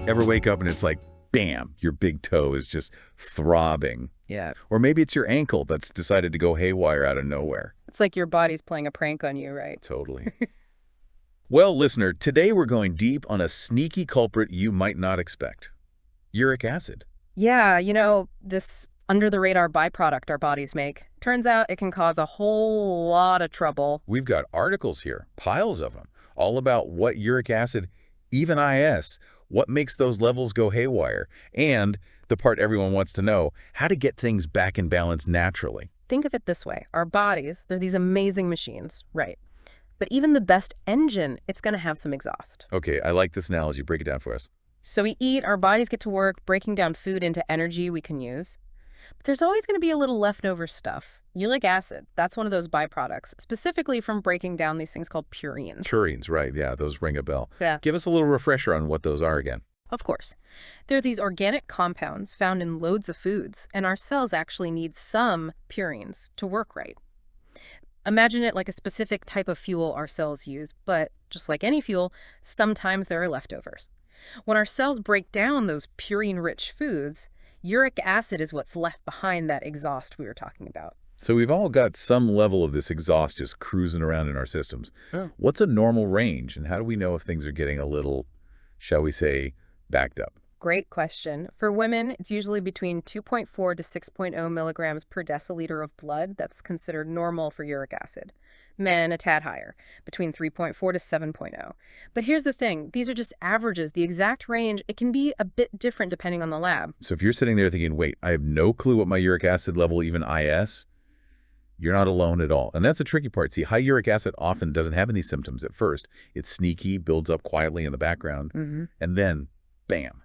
Ever wake up and it's like, bam, your big toe is just throbbing. Yeah. Or maybe it's your ankle that's decided to go haywire out of nowhere. It's like your body's playing a prank on you, right? Totally. Well, listener, today we're going deep on a sneaky culprit you might not expect. Uric acid. Yeah, this under-the-radar byproduct our bodies make. Turns out it can cause a whole lot of trouble. We've got articles here, piles of them, all about what uric acid, even IS, what makes those levels go haywire, and the part everyone wants to know, how to get things back in balance naturally. Think of it this way. Our bodies, they're these amazing machines, right? But even the best engine, it's going to have some exhaust. Okay, I like this analogy. Break it down for us. So we eat, our bodies get to work breaking down food into energy we can use. But there's always going to be a little leftover stuff. Uric acid, that's one of those byproducts, specifically from breaking down these things called purines. Purines, right, yeah, those ring a bell. Yeah. Give us a little refresher on what those are again. Of course. They're these organic compounds found in loads of foods, and our cells actually need some purines to work right. Imagine it like a specific type of fuel our cells use, but just like any fuel, sometimes there are leftovers. When our cells break down those purine-rich foods, uric acid is what's left behind that exhaust we were talking about. So we've all got some level of this exhaust just cruising around in our systems. Oh. What's a normal range, and how do we know if things are getting a little, shall we say, backed up? Great question. For women, it's usually between 2.4 to 6.0 milligrams per deciliter of blood. That's considered normal for uric acid. Men, a tad higher, between 3.4 to 7.0. But here's the thing. These are just averages. The exact range, it can be a bit different depending on the lab. So if you're sitting there thinking, wait, I have no clue what my uric acid level, even IS, you're not alone at all. And that's the tricky part. See, high uric acid often doesn't have any symptoms at first. It's sneaky, builds up quietly in the background, and then, bam,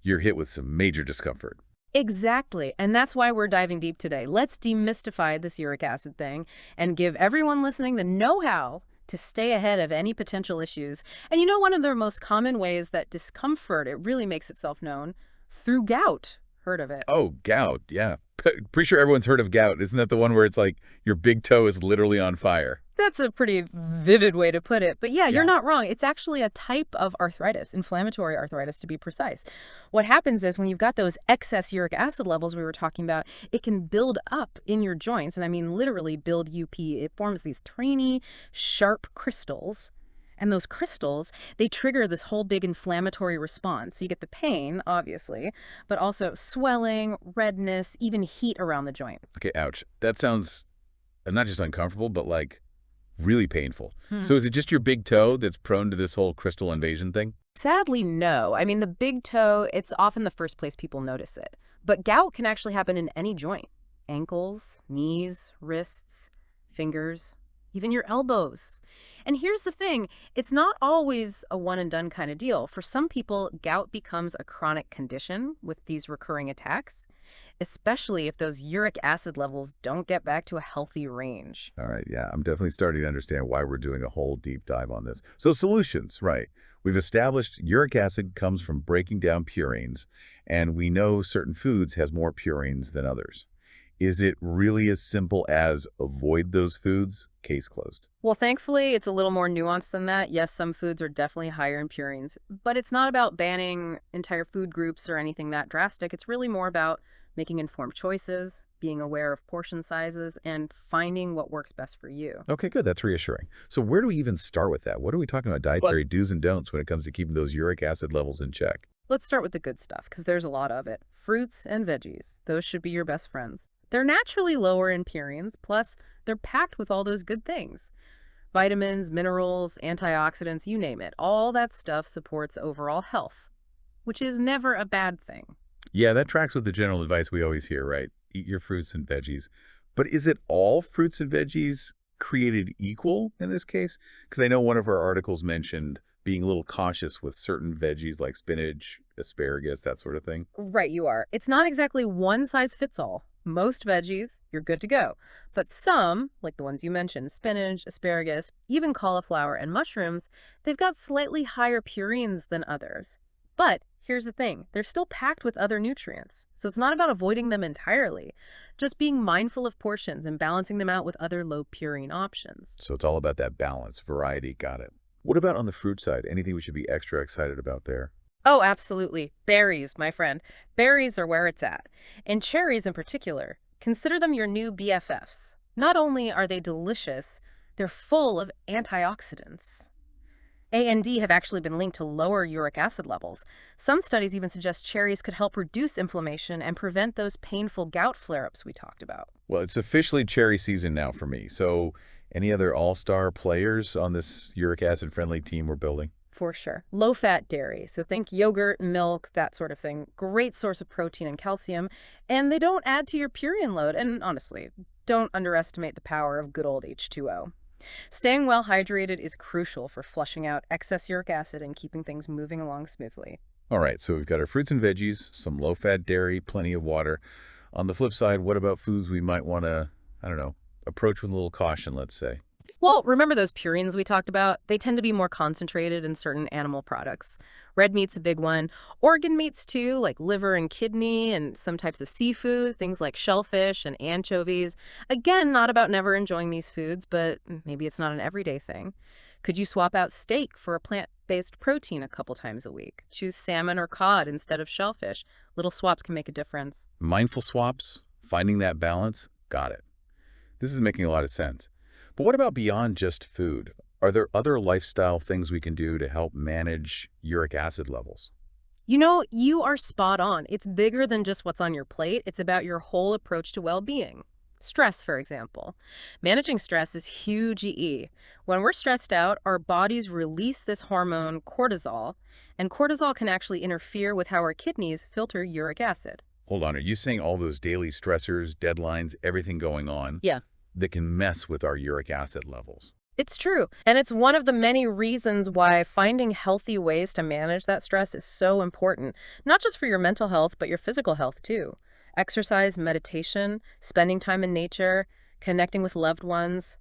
you're hit with some major discomfort. Exactly. And that's why we're diving deep today. Let's demystify this uric acid thing and give everyone listening the know-how to stay ahead of any potential issues. And one of the most common ways that discomfort, it really makes itself known, through gout. Heard of it? Oh, gout, yeah. Pretty sure everyone's heard of gout. Isn't that the one where it's like your big toe is literally on fire? That's a pretty vivid way to put it. But yeah, you're not wrong. It's actually a type of arthritis, inflammatory arthritis to be precise. What happens is when you've got those excess uric acid levels we were talking about, it can build up in your joints. And I mean literally build UP. It forms these tiny, sharp crystals. And those crystals, they trigger this whole big inflammatory response. So you get the pain, obviously, but also swelling, redness, even heat around the joint. Okay, ouch. That sounds not just uncomfortable, but like really painful. So is it just your big toe that's prone to this whole crystal invasion thing? Sadly, no. I mean, the big toe, it's often the first place people notice it. But gout can actually happen in any joint. Ankles, knees, wrists, fingers, even your elbows. And here's the thing, it's not always a one-and-done kind of deal. For some people, gout becomes a chronic condition with these recurring attacks, especially if those uric acid levels don't get back to a healthy range. All right, yeah, I'm definitely starting to understand why we're doing a whole deep dive on this. So solutions, right. We've established uric acid comes from breaking down purines, and we know certain foods has more purines than others. Is it really as simple as avoid those foods? Case closed. Well, thankfully, it's a little more nuanced than that. Yes, some foods are definitely higher in purines, but it's not about banning entire food groups or anything that drastic. It's really more about making informed choices, being aware of portion sizes, and finding what works best for you. Okay, good. That's reassuring. So where do we even start with that? What are we talking about dietary do's and don'ts when it comes to keeping those uric acid levels in check? Let's start with the good stuff, because there's a lot of it. Fruits and veggies. Those should be your best friends. They're naturally lower in purines, plus they're packed with all those good things. Vitamins, minerals, antioxidants, you name it. All that stuff supports overall health, which is never a bad thing. Yeah, that tracks with the general advice we always hear, right? Eat your fruits and veggies. But is it all fruits and veggies created equal in this case? Because I know one of our articles mentioned being a little cautious with certain veggies like spinach, asparagus, that sort of thing. Right, you are. It's not exactly one size fits all. Most veggies, you're good to go. But some, like the ones you mentioned, spinach, asparagus, even cauliflower and mushrooms, they've got slightly higher purines than others. But here's the thing, they're still packed with other nutrients. So it's not about avoiding them entirely, just being mindful of portions and balancing them out with other low purine options. So it's all about that balance, variety, got it. What about on the fruit side? Anything we should be extra excited about there? Oh, absolutely. Berries, my friend. Berries are where it's at. And cherries in particular. Consider them your new BFFs. Not only are they delicious, they're full of antioxidants. A and D have actually been linked to lower uric acid levels. Some studies even suggest cherries could help reduce inflammation and prevent those painful gout flare-ups we talked about. Well, it's officially cherry season now for me. So any other all-star players on this uric acid-friendly team we're building? For sure. Low-fat dairy, so think yogurt, milk, that sort of thing. Great source of protein and calcium, and they don't add to your purine load. And honestly, don't underestimate the power of good old H2O. Staying well hydrated is crucial for flushing out excess uric acid and keeping things moving along smoothly. All right, so we've got our fruits and veggies, some low-fat dairy, plenty of water. On the flip side, what about foods we might want to, I don't know, approach with a little caution, let's say? Well, remember those purines we talked about? They tend to be more concentrated in certain animal products. Red meat's a big one. Organ meats, too, like liver and kidney, and some types of seafood, things like shellfish and anchovies. Again, not about never enjoying these foods, but maybe it's not an everyday thing. Could you swap out steak for a plant-based protein a couple times a week? Choose salmon or cod instead of shellfish. Little swaps can make a difference. Mindful swaps, finding that balance, got it. This is making a lot of sense. But what about beyond just food? Are there other lifestyle things we can do to help manage uric acid levels? You know, you are spot on. It's bigger than just what's on your plate. It's about your whole approach to well-being. Stress, for example. Managing stress is huge EE. When we're stressed out, our bodies release this hormone cortisol, and cortisol can actually interfere with how our kidneys filter uric acid. Hold on, are you saying all those daily stressors, deadlines, everything going on Yeah. that can mess with our uric acid levels? It's true. And it's one of the many reasons why finding healthy ways to manage that stress is so important, not just for your mental health, but your physical health too. Exercise, meditation, spending time in nature, connecting with loved ones,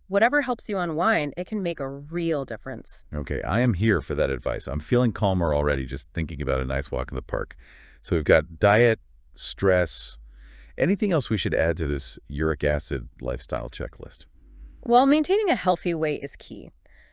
whatever helps you unwind, it can make a real difference. Okay, I am here for that advice. I'm feeling calmer already just thinking about a nice walk in the park. So we've got diet, stress. Anything else we should add to this uric acid lifestyle checklist? Well, maintaining a healthy weight is key.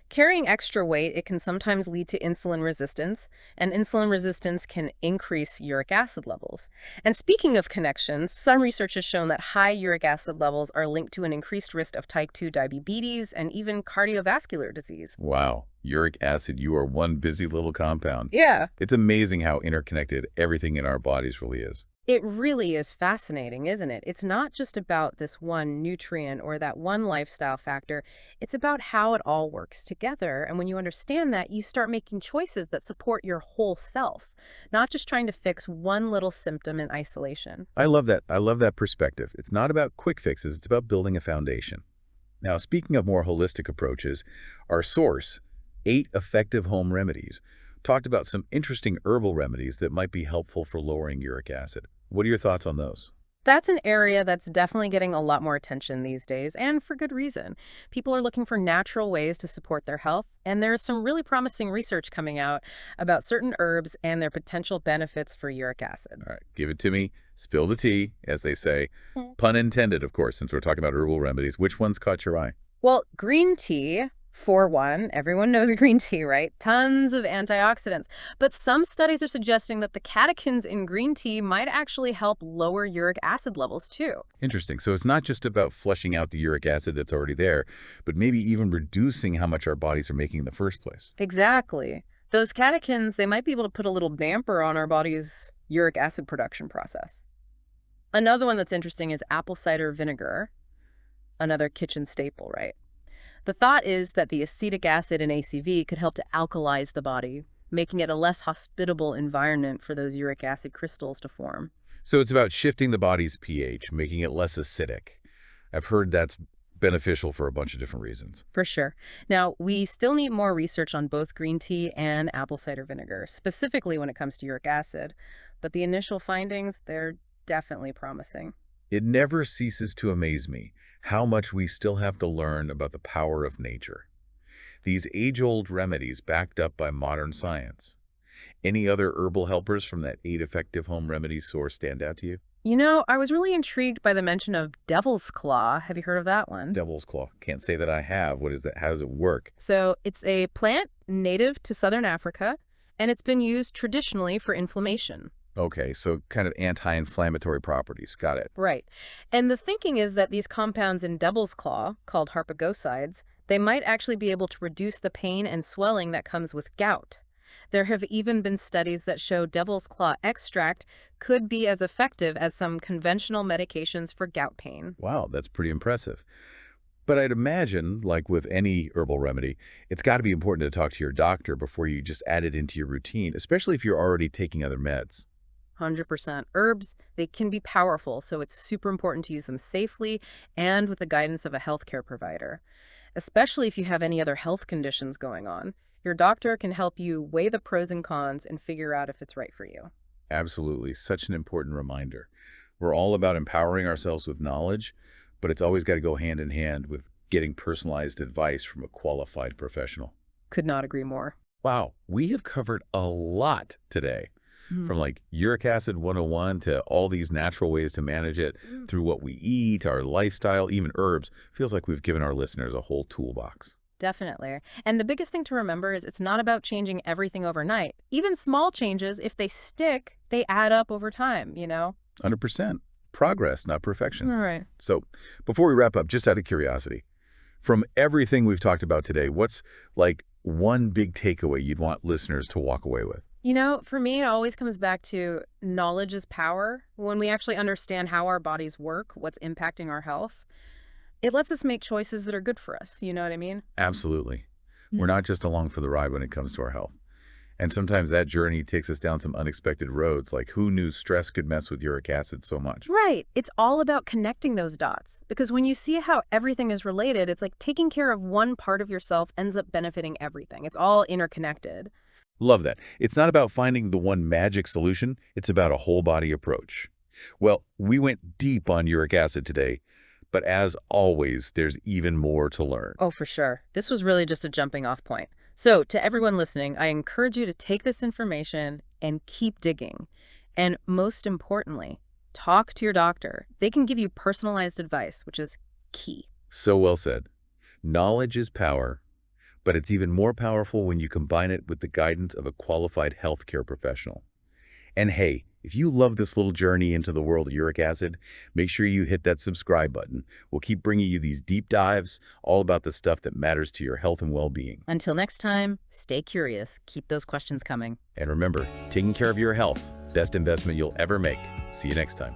Carrying extra weight, it can sometimes lead to insulin resistance, and insulin resistance can increase uric acid levels. And speaking of connections, some research has shown that high uric acid levels are linked to an increased risk of type 2 diabetes and even cardiovascular disease. Wow, uric acid, you are one busy little compound. Yeah. It's amazing how interconnected everything in our bodies really is. It really is fascinating, isn't it? It's not just about this one nutrient or that one lifestyle factor. It's about how it all works together. And when you understand that, you start making choices that support your whole self, not just trying to fix one little symptom in isolation. I love that. I love that perspective. It's not about quick fixes, it's about building a foundation. Now, speaking of more holistic approaches, our source, 8 Effective Home Remedies, talked about some interesting herbal remedies that might be helpful for lowering uric acid. What are your thoughts on those? That's an area that's definitely getting a lot more attention these days, and for good reason. People are looking for natural ways to support their health, and there's some really promising research coming out about certain herbs and their potential benefits for uric acid. All right, give it to me. Spill the tea, as they say. Mm. Pun intended, of course, since we're talking about herbal remedies. Which ones caught your eye? Well, green tea, for one, everyone knows green tea, right? Tons of antioxidants. But some studies are suggesting that the catechins in green tea might actually help lower uric acid levels too. Interesting. So it's not just about flushing out the uric acid that's already there, but maybe even reducing how much our bodies are making in the first place. Exactly. Those catechins, they might be able to put a little damper on our body's uric acid production process. Another one that's interesting is apple cider vinegar, another kitchen staple, right? The thought is that the acetic acid in ACV could help to alkalize the body, making it a less hospitable environment for those uric acid crystals to form. So it's about shifting the body's pH, making it less acidic. I've heard that's beneficial for a bunch of different reasons. For sure. Now, we still need more research on both green tea and apple cider vinegar, specifically when it comes to uric acid. But the initial findings, they're definitely promising. It never ceases to amaze me how much we still have to learn about the power of nature. These age-old remedies backed up by modern science. Any other herbal helpers from that 8 Effective Home Remedies source stand out to you? You know, I was really intrigued by the mention of devil's claw. Have you heard of that one? Devil's claw. Can't say that I have. What is that? How does it work? So it's a plant native to southern Africa, and it's been used traditionally for inflammation. Okay, so kind of anti-inflammatory properties. Got it. Right. And the thinking is that these compounds in devil's claw, called harpagosides, they might actually be able to reduce the pain and swelling that comes with gout. There have even been studies that show devil's claw extract could be as effective as some conventional medications for gout pain. Wow, that's pretty impressive. But I'd imagine, like with any herbal remedy, it's got to be important to talk to your doctor before you just add it into your routine, especially if you're already taking other meds. 100%. Herbs, they can be powerful, so it's super important to use them safely and with the guidance of a healthcare provider, especially if you have any other health conditions going on. Your doctor can help you weigh the pros and cons and figure out if it's right for you. Absolutely, such an important reminder. We're all about empowering ourselves with knowledge, but it's always got to go hand in hand with getting personalized advice from a qualified professional. Could not agree more. Wow, we have covered a lot today. Mhm. From like uric acid 101 to all these natural ways to manage it through what we eat, our lifestyle, even herbs. Feels like we've given our listeners a whole toolbox. Definitely. And the biggest thing to remember is it's not about changing everything overnight. Even small changes, if they stick, they add up over time. 100%. Progress, not All perfection. right. So before we wrap up, just out of curiosity, from everything we've talked about today, what's like one big takeaway you'd want listeners to walk away with? For me, it always comes back to knowledge is power. When we actually understand how our bodies work, what's impacting our health, it lets us make choices that are good for us. You know what I mean? Absolutely. We're Mm. not just along for the ride when it comes to our health. And sometimes that journey takes us down some unexpected roads, like who knew stress could mess with uric acid so much? Right. It's all about connecting those dots. Because when you see how everything is related, it's like taking care of one part of yourself ends up benefiting everything. It's all interconnected. Love that. It's not about finding the one magic solution. It's about a whole body approach. Well, we went deep on uric acid today, but as always, there's even more to learn. Oh, for sure. This was really just a jumping off point. So, to everyone listening, I encourage you to take this information and keep digging. And most importantly, talk to your doctor. They can give you personalized advice, which is key. So well said. Knowledge is power, but it's even more powerful when you combine it with the guidance of a qualified healthcare professional. And hey, if you love this little journey into the world of uric acid, make sure you hit that subscribe button. We'll keep bringing you these deep dives, all about the stuff that matters to your health and well-being. Until next time, stay curious. Keep those questions coming. And remember, taking care of your health, best investment you'll ever make. See you next time.